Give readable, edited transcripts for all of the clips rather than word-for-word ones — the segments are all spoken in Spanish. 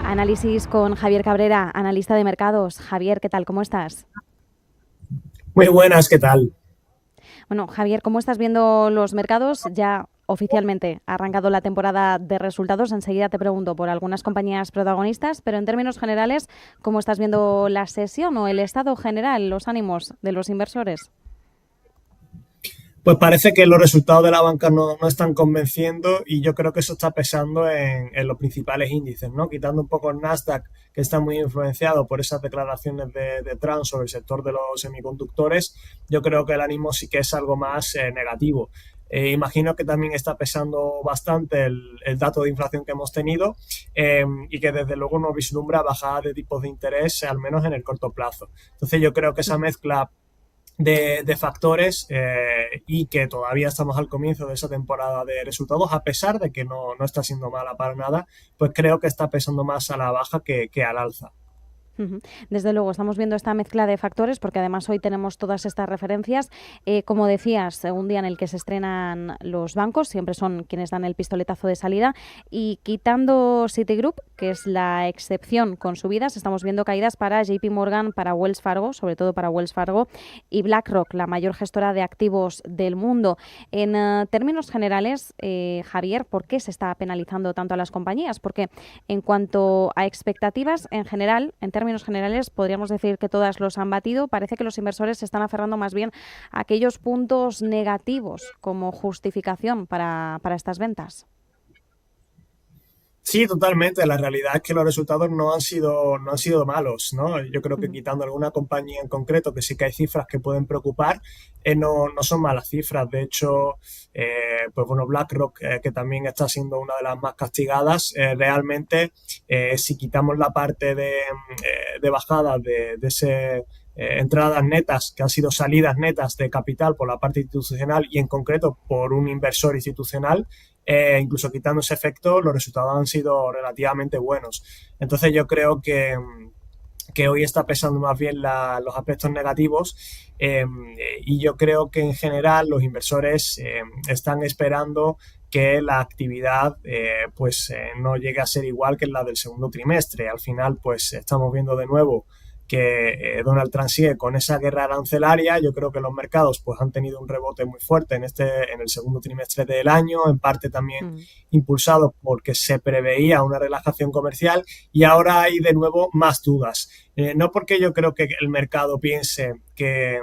Análisis con Javier Cabrera, analista de mercados. Javier, ¿qué tal? ¿Cómo estás? Muy buenas, ¿qué tal? Bueno, Javier, ¿cómo estás viendo los mercados? Ya oficialmente ha arrancado la temporada de resultados. Enseguida te pregunto por algunas compañías protagonistas, pero en términos generales, ¿cómo estás viendo la sesión o el estado general, los ánimos de los inversores? Pues parece que los resultados de la banca no están convenciendo y yo creo que eso está pesando en los principales índices, ¿no? Quitando un poco el Nasdaq, que está muy influenciado por esas declaraciones de Trump sobre el sector de los semiconductores, yo creo que el ánimo sí que es algo más negativo. Imagino que también está pesando bastante el dato de inflación que hemos tenido y que desde luego no vislumbra bajada de tipos de interés, al menos en el corto plazo. Entonces yo creo que esa mezcla de factores y que todavía estamos al comienzo de esa temporada de resultados, a pesar de que no está siendo mala para nada, pues creo que está pesando más a la baja que al alza. Ujú. Desde luego, estamos viendo esta mezcla de factores porque además hoy tenemos todas estas referencias. Como decías, un día en el que se estrenan los bancos, siempre son quienes dan el pistoletazo de salida y quitando Citigroup, que es la excepción con subidas, estamos viendo caídas para JP Morgan, para Wells Fargo, sobre todo para Wells Fargo y BlackRock, la mayor gestora de activos del mundo. En términos generales, Javier, ¿por qué se está penalizando tanto a las compañías? Porque en cuanto a expectativas, en general, en términos generales, podríamos decir que todas los han batido. Parece que los inversores se están aferrando más bien a aquellos puntos negativos como justificación para estas ventas. Sí, totalmente. La realidad es que los resultados no han sido malos, ¿no? Yo creo que Ujú. quitando alguna compañía en concreto, que sí que hay cifras que pueden preocupar, no son malas cifras. De hecho, pues bueno, BlackRock, que también está siendo una de las más castigadas, realmente, si quitamos la parte de bajada de ese entradas netas, que han sido salidas netas de capital por la parte institucional y en concreto por un inversor institucional, incluso quitando ese efecto, los resultados han sido relativamente buenos. Entonces yo creo que hoy está pesando más bien los aspectos negativos y yo creo que en general los inversores están esperando que la actividad no llegue a ser igual que la del segundo trimestre. Al final pues estamos viendo de nuevo que Donald Trump sigue con esa guerra arancelaria. Yo creo que los mercados pues han tenido un rebote muy fuerte en el segundo trimestre del año, en parte también Mm. impulsado porque se preveía una relajación comercial y ahora hay de nuevo más dudas. No porque yo creo que el mercado piense que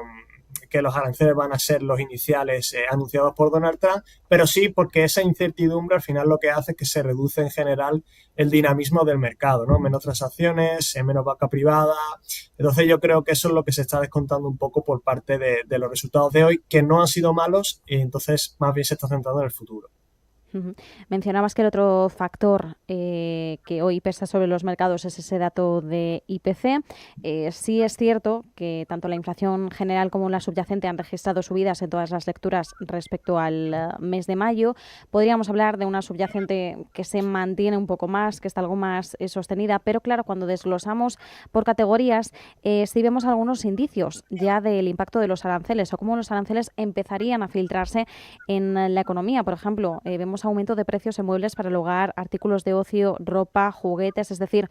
los aranceles van a ser los iniciales anunciados por Donald Trump, pero sí porque esa incertidumbre al final lo que hace es que se reduce en general el dinamismo del mercado, ¿no? Menos transacciones, menos banca privada. Entonces yo creo que eso es lo que se está descontando un poco por parte de los resultados de hoy, que no han sido malos y entonces más bien se está centrando en el futuro. Ujú. Mencionabas que el otro factor que hoy pesa sobre los mercados es ese dato de IPC. Sí es cierto que tanto la inflación general como la subyacente han registrado subidas en todas las lecturas respecto al mes de mayo. Podríamos hablar de una subyacente que se mantiene un poco más, que está algo más sostenida, pero claro, cuando desglosamos por categorías, sí vemos algunos indicios ya del impacto de los aranceles o cómo los aranceles empezarían a filtrarse en la economía. Por ejemplo, vemos aumento de precios en muebles para el hogar, artículos de ocio, ropa, juguetes, es decir,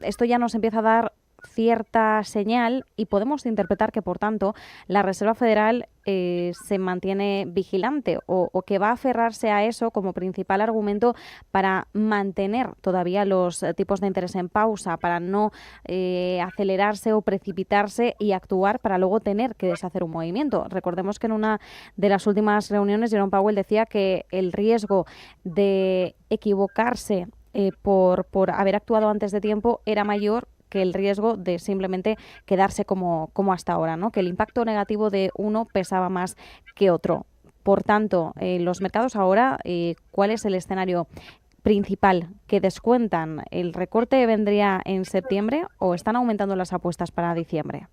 esto ya nos empieza a dar cierta señal y podemos interpretar que, por tanto, la Reserva Federal se mantiene vigilante o que va a aferrarse a eso como principal argumento para mantener todavía los tipos de interés en pausa, para no acelerarse o precipitarse y actuar para luego tener que deshacer un movimiento. Recordemos que en una de las últimas reuniones Jerome Powell decía que el riesgo de equivocarse por haber actuado antes de tiempo era mayor que el riesgo de simplemente quedarse como hasta ahora, ¿no? Que el impacto negativo de uno pesaba más que otro. Por tanto, los mercados ahora, ¿cuál es el escenario principal que descuentan? ¿El recorte vendría en septiembre o están aumentando las apuestas para diciembre?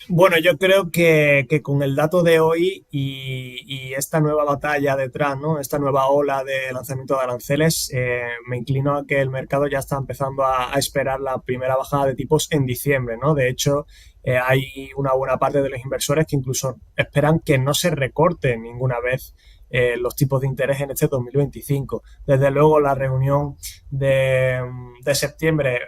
Bueno, yo creo que con el dato de hoy y esta nueva batalla detrás, ¿no? Esta nueva ola de lanzamiento de aranceles, me inclino a que el mercado ya está empezando a esperar la primera bajada de tipos en diciembre, ¿no? De hecho, hay una buena parte de los inversores que incluso esperan que no se recorte ninguna vez los tipos de interés en este 2025. Desde luego la reunión de septiembre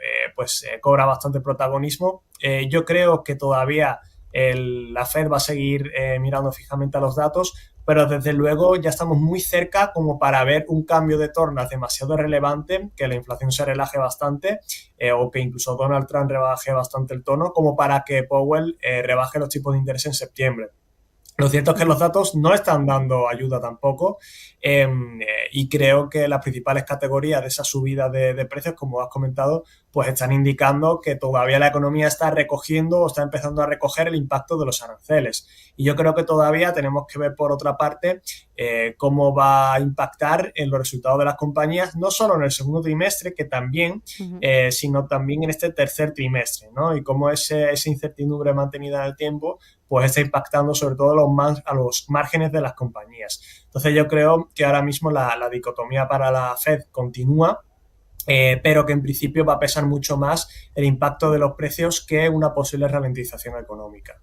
cobra bastante protagonismo. Yo creo que todavía la Fed va a seguir mirando fijamente a los datos, pero desde luego ya estamos muy cerca como para ver un cambio de tornas demasiado relevante, que la inflación se relaje bastante o que incluso Donald Trump rebaje bastante el tono, como para que Powell rebaje los tipos de interés en septiembre. Lo cierto es que los datos no están dando ayuda tampoco y creo que las principales categorías de esa subida de precios, como has comentado, pues están indicando que todavía la economía está recogiendo o está empezando a recoger el impacto de los aranceles. Y yo creo que todavía tenemos que ver, por otra parte, cómo va a impactar en los resultados de las compañías, no solo en el segundo trimestre, que también, sino también en este tercer trimestre, ¿no? Y cómo esa incertidumbre mantenida en el tiempo pues está impactando sobre todo a los márgenes de las compañías. Entonces yo creo que ahora mismo la dicotomía para la Fed continúa, pero que en principio va a pesar mucho más el impacto de los precios que una posible ralentización económica.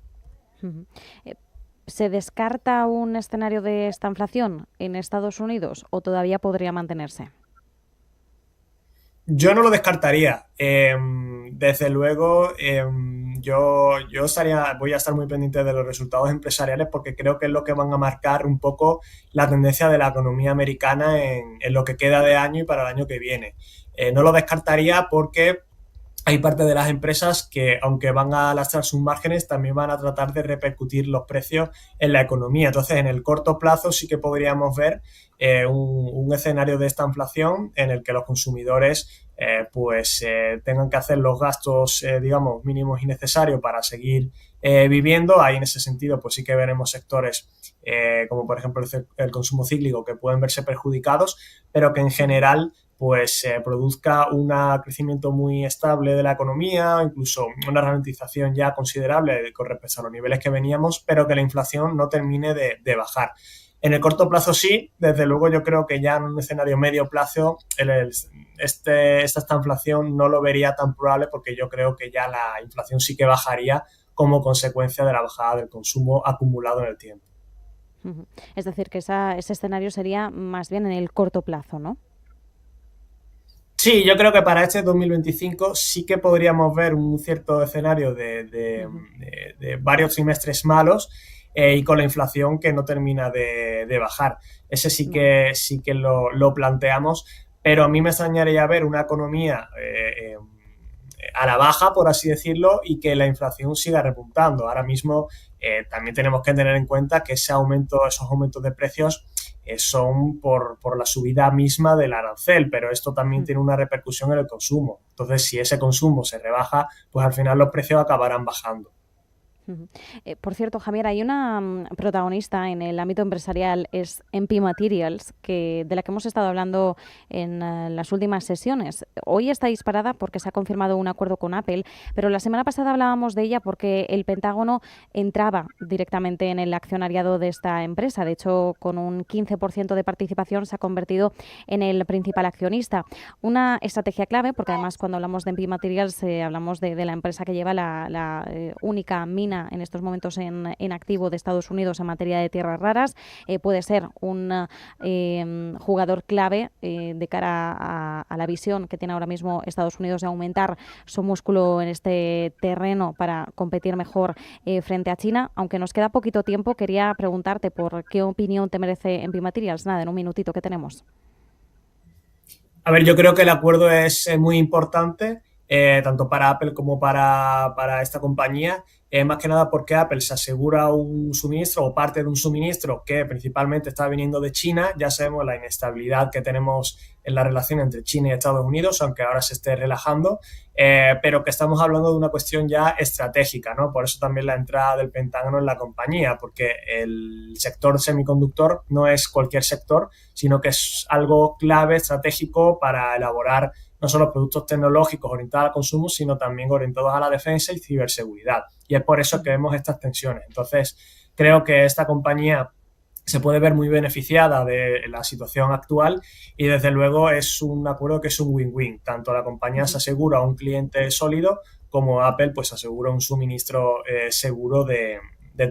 ¿Se descarta un escenario de esta inflación en Estados Unidos o todavía podría mantenerse? Yo no lo descartaría. Desde luego, voy a estar muy pendiente de los resultados empresariales porque creo que es lo que van a marcar un poco la tendencia de la economía americana en lo que queda de año y para el año que viene. No lo descartaría porque hay parte de las empresas que, aunque van a lastrar sus márgenes, también van a tratar de repercutir los precios en la economía. Entonces, en el corto plazo sí que podríamos ver un escenario de esta inflación en el que los consumidores tengan que hacer los gastos, digamos, mínimos y necesarios para seguir viviendo. Ahí, en ese sentido, pues sí que veremos sectores como, por ejemplo, el consumo cíclico que pueden verse perjudicados, pero que en general pues produzca un crecimiento muy estable de la economía, incluso una ralentización ya considerable con respecto a los niveles que veníamos, pero que la inflación no termine de bajar. En el corto plazo sí, desde luego yo creo que ya en un escenario medio plazo esta inflación no lo vería tan probable porque yo creo que ya la inflación sí que bajaría como consecuencia de la bajada del consumo acumulado en el tiempo. Es decir, que ese escenario sería más bien en el corto plazo, ¿no? Sí, yo creo que para este 2025 sí que podríamos ver un cierto escenario de varios trimestres malos y con la inflación que no termina de bajar. Ese sí que lo planteamos, pero a mí me extrañaría ver una economía a la baja, por así decirlo, y que la inflación siga repuntando. Ahora mismo también tenemos que tener en cuenta que esos aumentos de precios son por la subida misma del arancel, pero esto también tiene una repercusión en el consumo. Entonces, si ese consumo se rebaja, pues al final los precios acabarán bajando. Por cierto, Javier, hay una protagonista en el ámbito empresarial, es MP Materials, de la que hemos estado hablando en las últimas sesiones. Hoy está disparada porque se ha confirmado un acuerdo con Apple, pero la semana pasada hablábamos de ella porque el Pentágono entraba directamente en el accionariado de esta empresa. De hecho, con un 15% de participación se ha convertido en el principal accionista. Una estrategia clave, porque además cuando hablamos de MP Materials hablamos de la empresa que lleva la única mina en estos momentos en activo de Estados Unidos en materia de tierras raras. Puede ser un jugador clave de cara a la visión que tiene ahora mismo Estados Unidos de aumentar su músculo en este terreno para competir mejor frente a China. Aunque nos queda poquito tiempo, quería preguntarte por qué opinión te merece MP Materials. Nada, en un minutito que tenemos. A ver, yo creo que el acuerdo es muy importante, tanto para Apple como para esta compañía, más que nada porque Apple se asegura un suministro o parte de un suministro que principalmente está viniendo de China. Ya sabemos la inestabilidad que tenemos en la relación entre China y Estados Unidos, aunque ahora se esté relajando, pero que estamos hablando de una cuestión ya estratégica, ¿no? Por eso también la entrada del Pentágono en la compañía, porque el sector semiconductor no es cualquier sector, sino que es algo clave, estratégico para elaborar no solo productos tecnológicos orientados al consumo, sino también orientados a la defensa y ciberseguridad. Y es por eso que vemos estas tensiones. Entonces, creo que esta compañía se puede ver muy beneficiada de la situación actual y desde luego es un acuerdo que es un win-win. Tanto la compañía se asegura un cliente sólido como Apple pues asegura un suministro seguro de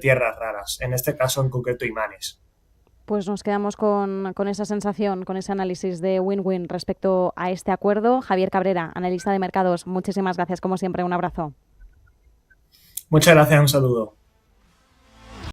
tierras raras, en este caso en concreto imanes. Pues nos quedamos con esa sensación, con ese análisis de win-win respecto a este acuerdo. Javier Cabrera, analista de mercados, muchísimas gracias como siempre, un abrazo. Muchas gracias, un saludo.